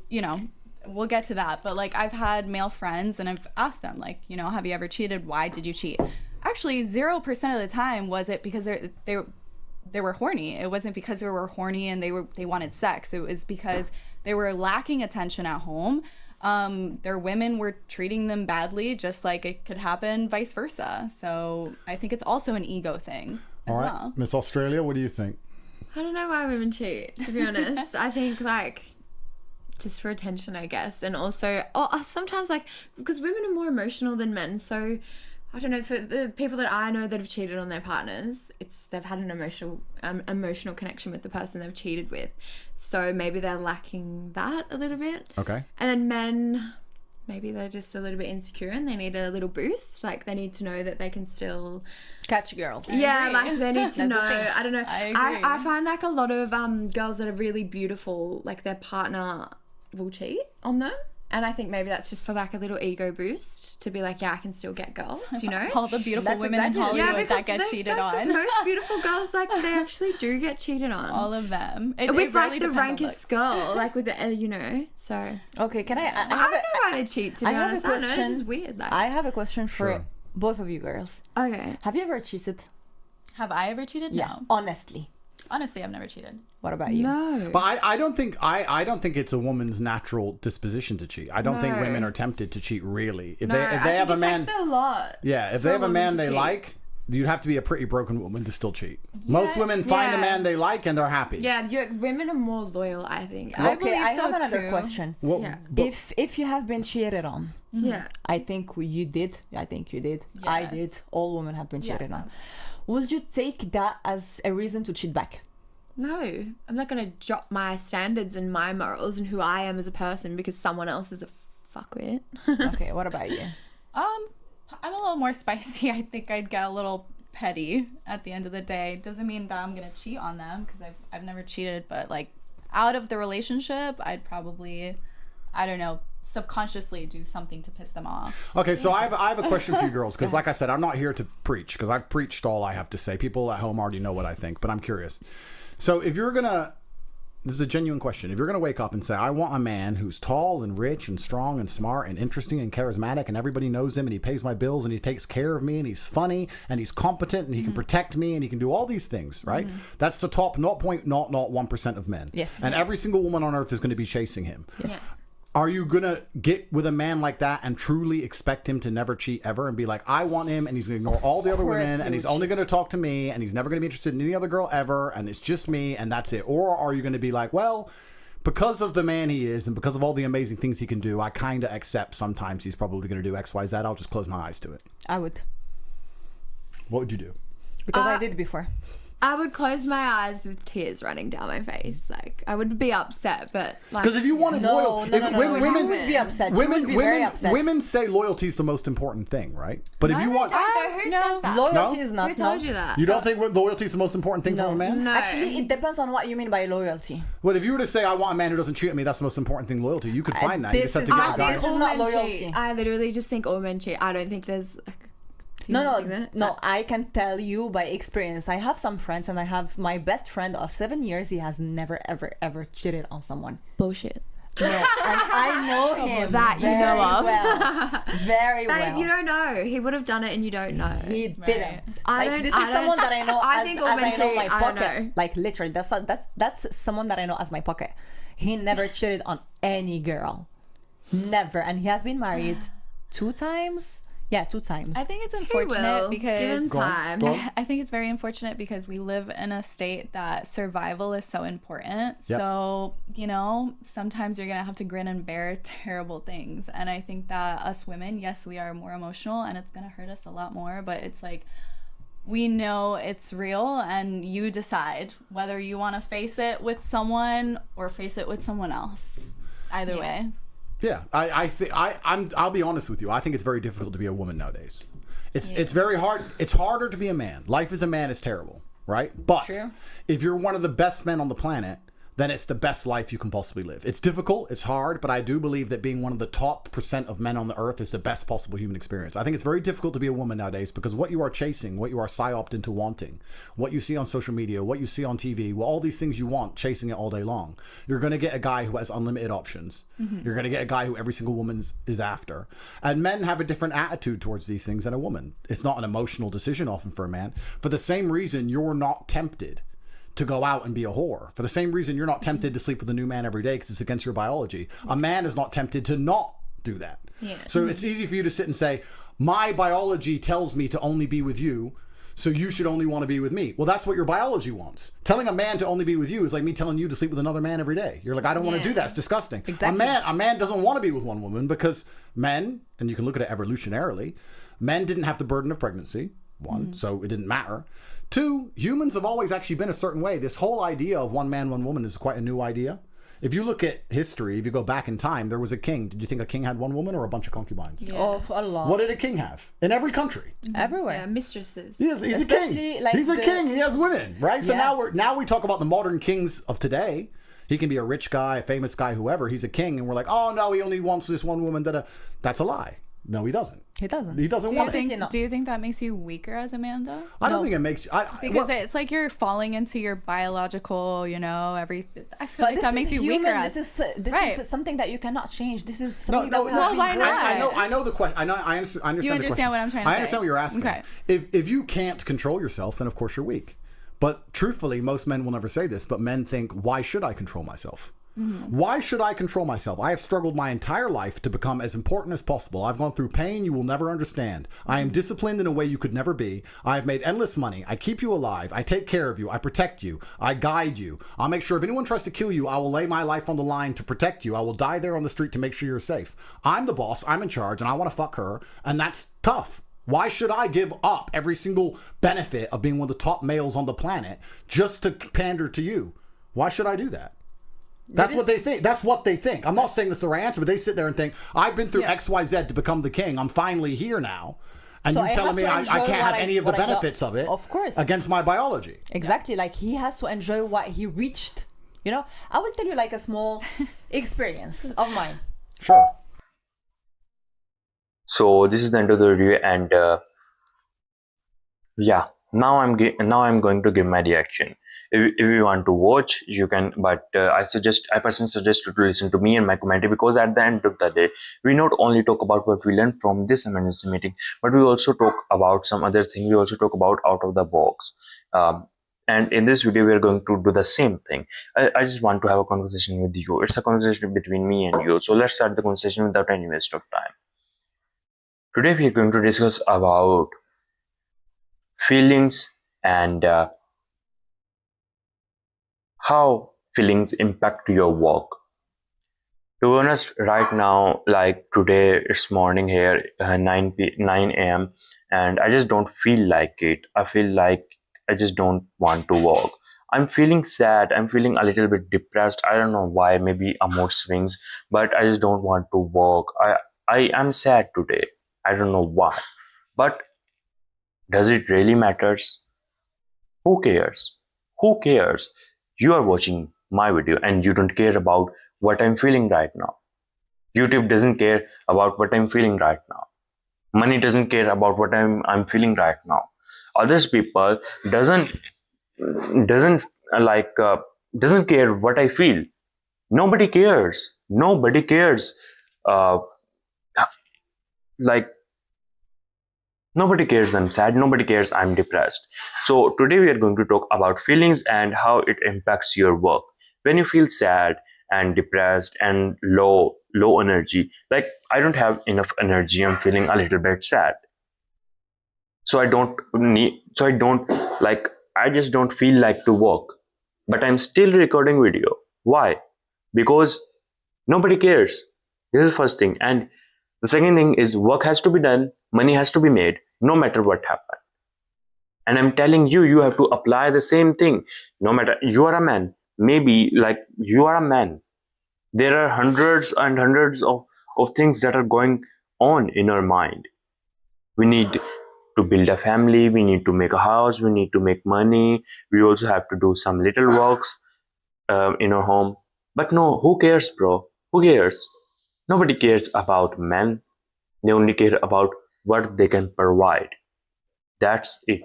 you know, we'll get to that, but like I've had male friends and I've asked them, like, you know, have you ever cheated? Why did you cheat? Actually 0% of the time was it because they were horny. It wasn't because they were horny and they wanted sex. It was because they were lacking attention at home. their women were treating them badly, just like it could happen vice versa. So I think it's also an ego thing as All right, well. Miss Australia, what do you think? I don't know why women cheat, to be honest. I think like just for attention, I guess. And also sometimes like because women are more emotional than men, so I don't know, for the people that I know that have cheated on their partners, they've had an emotional connection with the person they've cheated with. So maybe they're lacking that a little bit. Okay. And then men, maybe they're just a little bit insecure and they need a little boost. Like they need to know that they can still Catch girls. yeah, agree. like they need to That's know. the thing. I don't know. I agree. I find like a lot of girls that are really beautiful, like their partner will cheat on them. And I think maybe that's just for like a little ego boost to be like, yeah, I can still get girls, you know? All the beautiful That's women exactly- in Yeah, Hollywood that get the- cheated like, on. The most beautiful girls, like they actually do get cheated on. All of them. It with really like the depends on rankest girl, like with the, you know, so. I Okay, can I don't have know a, why they cheat, to be I have a honest. I don't know, it's question. just weird. Like, I have a question for Sure. both of you girls. okay. Have you ever cheated? Have I ever cheated? Yeah, No. honestly. Honestly, I've never cheated. What about you? No. But I don't think I don't think it's a woman's natural disposition to cheat. I don't think No. women are tempted to cheat really. If No, they if they I have a think man, it takes a lot. yeah, if for they a have a woman man to they cheat. like, you'd have to be a pretty broken woman to still cheat. Most women find a yeah. man they like and they're happy. Yeah, women are more loyal, I think. I Okay, believe I have so, another too. question. Well, Yeah. but- If you have been cheated on, Yeah. I think you did. I think you did. I Yes. did. All women have been Yeah. cheated on. Would you take that as a reason to cheat back? No, I'm not going to drop my standards and my morals and who I am as a person because someone else is a fuckwit. Okay, what about you? I'm a little more spicy. I think I'd get a little petty at the end of the day. Doesn't mean that I'm gonna cheat on them because I've never cheated, but like out of the relationship, I'd probably, I don't know, subconsciously do something to piss them off. Okay, so I have a question for you girls because, like I said, I'm not here to preach because I've preached all I have to say. People at home already know what I think, but I'm curious. So if you're gonna, this is a genuine question. If you're gonna wake up and say, I want a man who's tall and rich and strong and smart and interesting and charismatic and everybody knows him and he pays my bills and he takes care of me and he's funny and he's competent and he can protect me and he can do all these things, right? That's the top 0.001% of men. Yes. And every single woman on earth is going to be chasing him. Yeah. Are you gonna get with a man like that and truly expect him to never cheat ever and be like, I want him and he's gonna ignore all the other course women he and he's would only gonna talk to me and he's never gonna be interested in any other girl ever and it's just me and that's it? Or are you gonna be like, well, because of the man he is and because of all the amazing things he can do, I kind of accept sometimes he's probably gonna do X, Y, Z. I'll just close my eyes to it. I would. What would you do? Because I did before. I would close my eyes with tears running down my face. Like, I would be upset, but like. Because if you wanted No, loyalty, no, no, no. women, You would be upset. You would be very upset. women say loyalty is the most important thing, right? But if you want, Who says that? Loyalty No? is not. Who told no. you that? you don't think loyalty is the most important thing No. for a man? No. Actually, it depends on what you mean by loyalty. Well, if you were to say, I want a man who doesn't cheat on me, that's the most important thing, loyalty, you could find that. You this just have is to not- get a guy. this is not men loyalty. cheat. I literally just think all men cheat. I don't think there's. Do you not think that? No, I can tell you by experience. I have some friends, and I have my best friend of 7 years. He has never, ever cheated on someone. Bullshit. No, and I know him That you very know of. well, very Like, well. you don't know. He would have done it and you don't know. He didn't. I Like, don't- this I is don't- someone that I know. I as, think all as men I know cheat, my I don't pocket. know. Like literally, that's someone that I know as my pocket. He never cheated on any girl, never, and he has been married 2 times. Yeah, 2 times. I think it's He unfortunate will. because Give him Go on, time. go on. I think it's very unfortunate because we live in a state that survival is so important. Yep. So, you know, sometimes you're going to have to grin and bear terrible things. And I think that us women, yes, we are more emotional and it's going to hurt us a lot more. But it's like, we know it's real and you decide whether you want to face it with someone or face it with someone else. Either way. Yeah, I'll be honest with you. I think it's very difficult to be a woman nowadays. It's very hard. It's harder to be a man. Life as a man is terrible, right? But True. if you're one of the best men on the planet, then it's the best life you can possibly live. It's difficult, it's hard, but I do believe that being one of the top % of men on the earth is the best possible human experience. I think it's very difficult to be a woman nowadays because what you are chasing, what you are psyoped into wanting, what you see on social media, what you see on TV, well, all these things you want, chasing it all day long. You're going to get a guy who has unlimited options. You're going to get a guy who every single woman is after. And men have a different attitude towards these things than a woman. It's not an emotional decision often for a man. For the same reason, you're not tempted to go out and be a whore. For the same reason you're not tempted to sleep with a new man every day because it's against your biology. A man is not tempted to not do that. Yeah. So it's easy for you to sit and say, my biology tells me to only be with you, so you should only want to be with me. Well, that's what your biology wants. Telling a man to only be with you is like me telling you to sleep with another man every day. You're like, I don't want to do that. It's disgusting. Exactly. A man doesn't want to be with one woman because men, and you can look at it evolutionarily, men didn't have the burden of pregnancy, one, so it didn't matter. Two, humans have always actually been a certain way. This whole idea of one man, one woman is quite a new idea. If you look at history, if you go back in time, there was a king. Did you think a king had one woman or a bunch of concubines? Yeah. Of a lot. What did a king have? In every country. Everywhere. Yeah, mistresses. He's a king. Especially, like, He's a king. He has women, right? So Yeah. now we talk about the modern kings of today. He can be a rich guy, a famous guy, whoever. He's a king, and we're like, oh no, he only wants this one woman. That's a lie. No, he doesn't. He doesn't. He doesn't want it. not. Do you think that makes you weaker as a man, though? I don't think it makes. Because it's like you're falling into your biological, you know, everything. I feel like that makes you human. weaker. This Right. is something that you cannot change. This is No, something no, that we no. have been why bred. not? I know the question. I understand. You the understand question. what I'm trying to I say. understand what you're asking. Okay. If you can't control yourself, then of course you're weak. But truthfully, most men will never say this. But men think, why should I control myself? Why should I control myself? I have struggled my entire life to become as important as possible. I've gone through pain you will never understand. I am disciplined in a way you could never be. I have made endless money. I keep you alive. I take care of you. I protect you. I guide you. I'll make sure if anyone tries to kill you, I will lay my life on the line to protect you. I will die there on the street to make sure you're safe. I'm the boss. I'm in charge, and I want to fuck her, and that's tough. Why should I give up every single benefit of being one of the top males on the planet just to pander to you? Why should I do that? That's what they think. That's what they think. I'm not saying that's the right answer, but they sit there and think, I've been through X, Y, Z to become the king. I'm finally here now. And So you're I telling have me to I enjoy can't have any of the what I got. benefits of it Of course. against my biology. Exactly. Like he has to enjoy what he reached. You know, I will tell you like a small experience of mine. Sure. So this is the end of the review, and yeah, now I'm going to give my reaction. If you want to watch, you can, but I personally suggest you to listen to me and my commentary, because at the end of the day, we not only talk about what we learned from this emergency meeting, but we also talk about some other thing. We also talk about out of the box. And in this video, we are going to do the same thing. I just want to have a conversation with you. It's a conversation between me and you. So let's start the conversation without any waste of time. Today, we are going to discuss about feelings and how feelings impact your work. To be honest, right now, like today, it's morning here, 9 a.m. and I just don't feel like it. I feel like I just don't want to work. I'm feeling sad. I'm feeling a little bit depressed. I don't know why. Maybe a mood swings, but I just don't want to work. I am sad today. I don't know why. But does it really matters? Who cares? Who cares? You are watching my video and you don't care about what I'm feeling right now. YouTube doesn't care about what I'm feeling right now. Money doesn't care about what I'm feeling right now. Others people doesn't care what I feel. Nobody cares. Nobody cares. Like nobody cares I'm sad. Nobody cares I'm depressed. So today we are going to talk about feelings and how it impacts your work. When you feel sad and depressed and low energy, like I don't have enough energy, I'm feeling a little bit sad. I just don't feel like to work, but I'm still recording video. Why? Because nobody cares. This is the first thing. And the second thing is work has to be done, money has to be made, no matter what happens. And I'm telling you, you have to apply the same thing. No matter, you are a man, maybe like you are a man. There are hundreds and hundreds of things that are going on in our mind. We need to build a family, we need to make a house, we need to make money. We also have to do some little works in our home. But no, who cares, bro? Who cares? Nobody cares about men. They only care about what they can provide. That's it.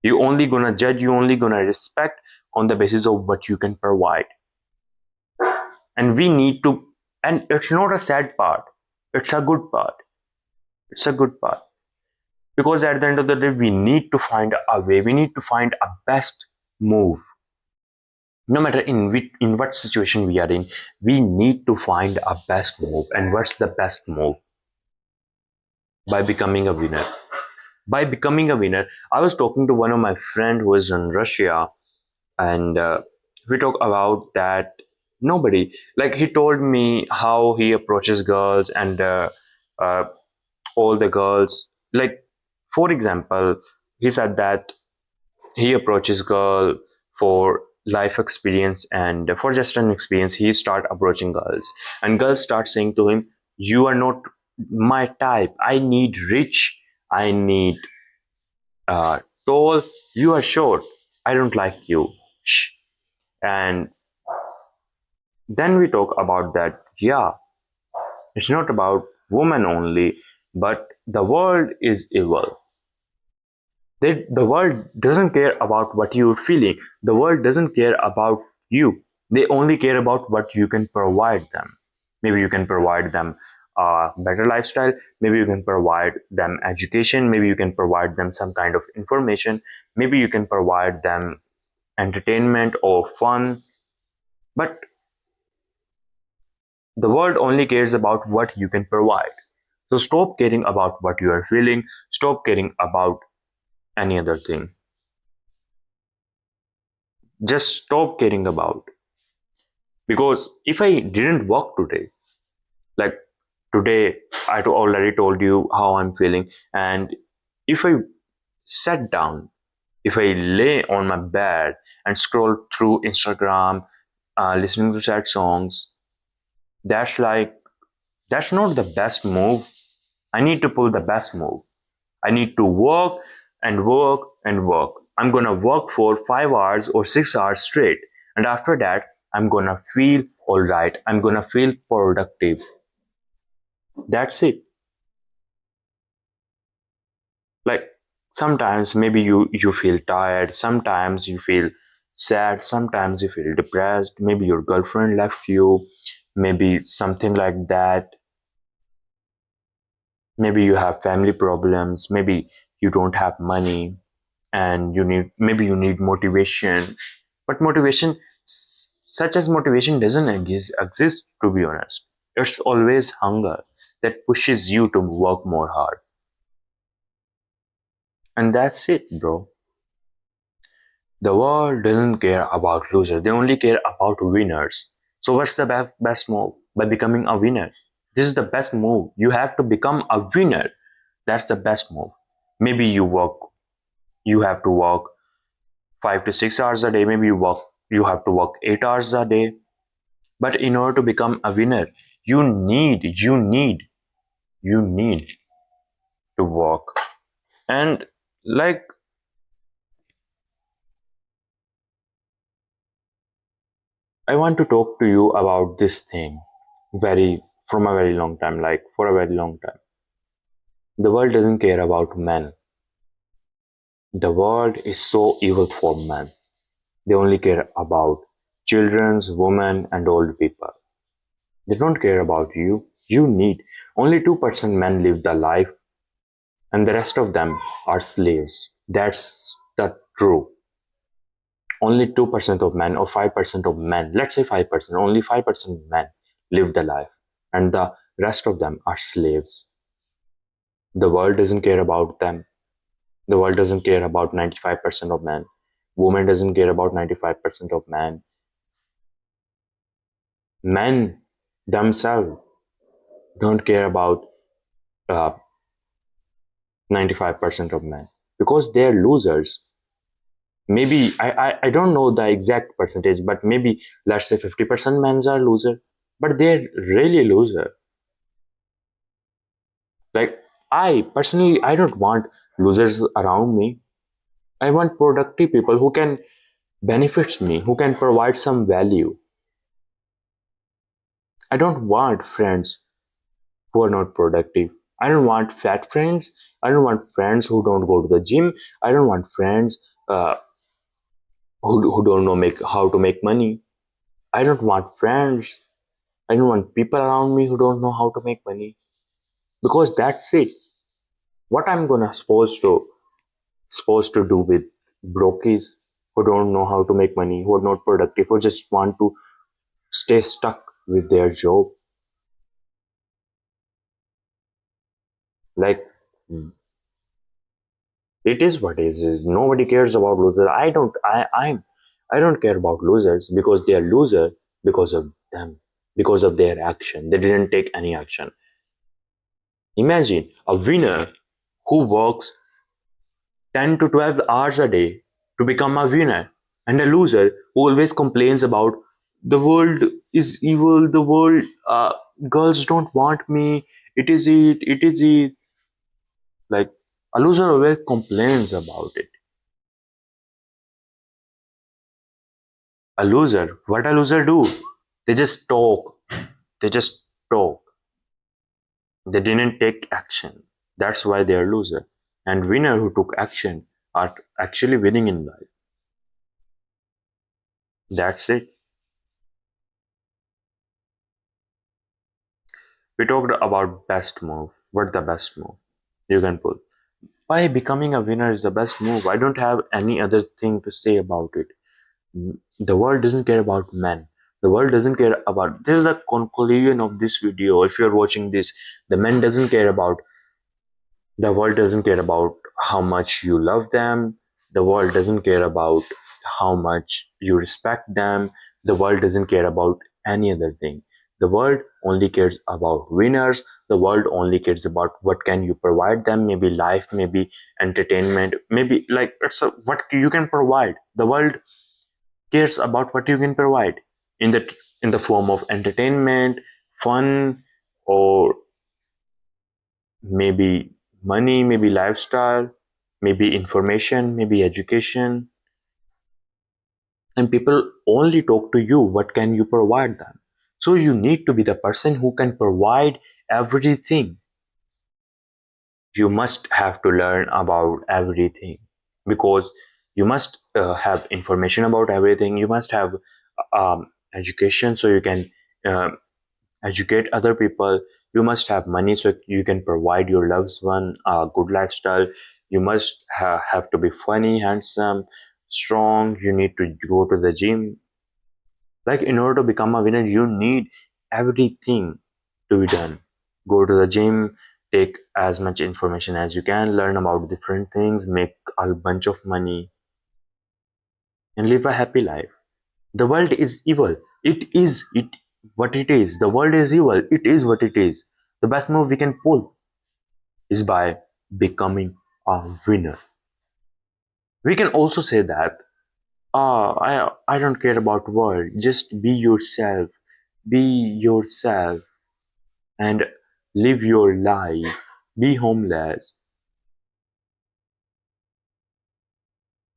You only gonna judge, you only gonna respect on the basis of what you can provide. And we need to, and it's not a sad part, it's a good part. It's a good part. Because at the end of the day, we need to find a way, we need to find a best move. No matter in what situation we are in, we need to find a best move. And what's the best move? By becoming a winner. By becoming a winner. I was talking to one of my friend who is in Russia, and we talk about that. Nobody, like, he told me how he approaches girls, and uh, all the girls, like, for example, he said that he approaches girl for life experience, and for just an experience he start approaching girls, and girls start saying to him, you are not my type, I need rich, I need tall, you are short, I don't like you. Shh. And then we talk about that, yeah, it's not about women only, but the world is evil. The world doesn't care about what you're feeling. The world doesn't care about you. They only care about what you can provide them. Maybe you can provide them a better lifestyle. Maybe you can provide them education. Maybe you can provide them some kind of information. Maybe you can provide them entertainment or fun. But the world only cares about what you can provide. So stop caring about what you are feeling. Stop caring about any other thing. Just stop caring about. Because if I didn't work today, like today, already told you how I'm feeling, and if I sat down, if I lay on my bed and scroll through Instagram, listening to sad songs, that's like, that's not the best move. I need to pull the best move. I need to work and work and work. I'm gonna work for 5 hours or 6 hours straight. And after that, I'm gonna feel alright. I'm gonna feel productive. That's it. Like, sometimes maybe you feel tired, sometimes you feel sad, sometimes you feel depressed, maybe your girlfriend left you, maybe something like that. Maybe you have family problems, maybe you don't have money, and you need motivation, but motivation, such as motivation, doesn't exist, to be honest. It's always hunger that pushes you to work more hard. And that's it, bro. The world doesn't care about losers, they only care about winners. So what's the best move? By becoming a winner. This is the best move. You have to become a winner. That's the best move. Maybe you have to work 5 to 6 hours a day. Maybe you have to work 8 hours a day. But in order to become a winner, you need to work. And, like, I want to talk to you about this thing from a very long time, like for a very long time. The world doesn't care about men. The world is so evil for men. They only care about children's, women, and old people. They don't care about you. You need. Only 2% men live the life, and the rest of them are slaves. That's the truth. Only 2% of men, or 5% of men, let's say 5%, only 5% of men live the life, and the rest of them are slaves. The world doesn't care about them. The world doesn't care about 95% of men. Women doesn't care about 95% of men. Men themselves don't care about uh, 95% of men, because they're losers. Maybe I don't know the exact percentage, but maybe let's say 50% men are loser, but they're really loser. Like, I personally, I don't want losers around me. I want productive people who can benefits me, who can provide some value. I don't want friends who are not productive. I don't want fat friends. I don't want friends who don't go to the gym. I don't want friends uh, who don't know how to make money. I don't want friends. I don't want people around me who don't know how to make money. Because that's it. What I'm gonna supposed to do with brokies? who don't know how to make money, who are not productive, who just want to stay stuck with their job. Like, it is what it is. Nobody cares about losers. I don't care about losers because they are loser because of them, because of their action. They didn't take any action. Imagine a winner who works 10 to 12 hours a day to become a winner, and a loser who always complains about the world is evil, the world, girls don't want me, it is it. Like, a loser always complains about it. A loser, what a loser do? They just talk. They just talk. They didn't take action. That's why they are loser. And winner who took action are actually winning in life. That's it. We talked about best move. What the best move you can pull? Why becoming a winner is the best move? I don't have any other thing to say about it. The world doesn't care about men. The world doesn't care about. This is the conclusion of this video. If you're watching this, the men doesn't care about. The world doesn't care about how much you love them. The world doesn't care about how much you respect them. The world doesn't care about any other thing. The world only cares about winners. The world only cares about what can you provide them. Maybe life, maybe entertainment, maybe like what you can provide. The world cares about what you can provide in the form of entertainment, fun, or maybe money, maybe lifestyle, maybe information, maybe education. And people only talk to you what can you provide them. So you need to be the person who can provide everything. You must have to learn about everything, because you must have information about everything. You must have education so you can uh, educate other people. You must have money so you can provide your loved one a good lifestyle. You must have to be funny, handsome, strong. You need to go to the gym. Like, in order to become a winner, you need everything to be done. Go to the gym, take as much information as you can, learn about different things, make a bunch of money, and live a happy life. The world is evil. It is it what it is. The world is evil. It is what it is. The best move we can pull is by becoming a winner. We can also say that, I don't care about world. Just be yourself. Be yourself and live your life. Be homeless.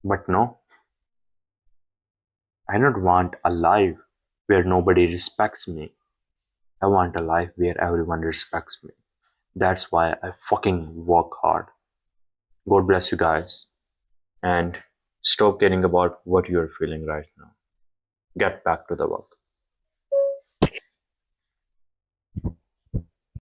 But no, I don't want a life where nobody respects me. I want a life where everyone respects me. That's why I fucking work hard. God bless you guys. And stop caring about what you're feeling right now. Get back to the work.